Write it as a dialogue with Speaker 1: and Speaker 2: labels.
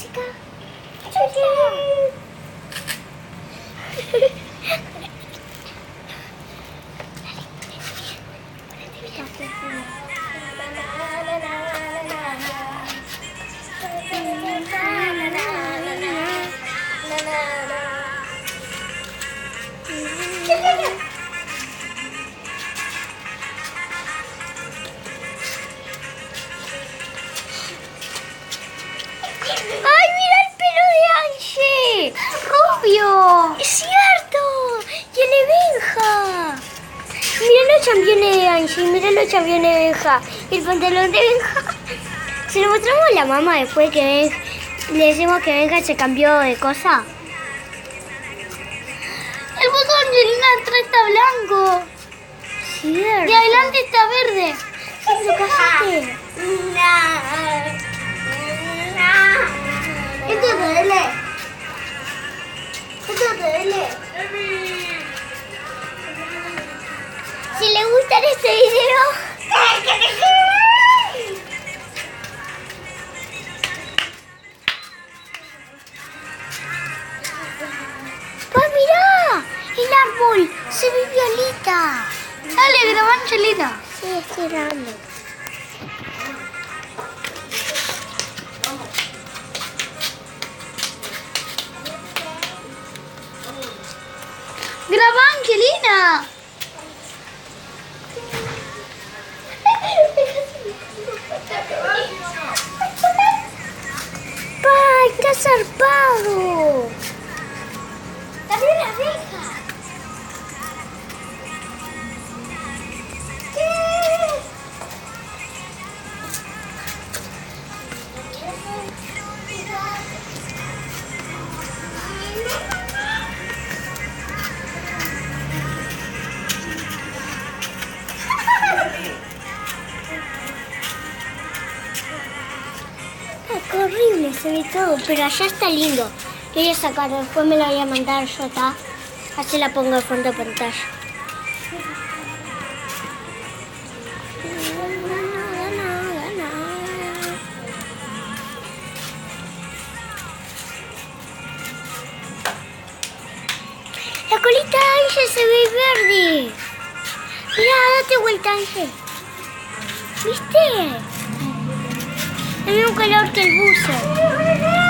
Speaker 1: música.
Speaker 2: ¡Ay, mira el pelo de Angie! ¡Rubio!
Speaker 1: ¡Es cierto! ¡Tiene Benja!
Speaker 2: Mira los championes de Angie, mira los championes de Benja. Y el pantalón de Benja. Se lo mostramos a la mamá después que le decimos que Benja se cambió de cosa.
Speaker 1: El buzo de Angelina atrás está blanco.
Speaker 2: Cierto.
Speaker 1: Y adelante está verde.
Speaker 2: ¿Lo casaste?
Speaker 1: Esto es TL. Esto es TL.
Speaker 2: Si le gusta este video, pues mirá, el árbol se ve violeta.
Speaker 1: Dale, grabá Angelita.
Speaker 2: Sí, estoy grabando.
Speaker 1: Grabá Angelina.
Speaker 2: ¡Ay, está zarpado!
Speaker 1: También la abeja.
Speaker 2: Qué horrible se ve todo, pero allá está lindo. Lo voy a sacar, después me lo voy a mandar yo, ¿está? Así la pongo de fondo de pantalla. La colita de Ángel se ve verde. Mira, date vuelta, Ángel. ¿Viste? El mismo color que el buzo.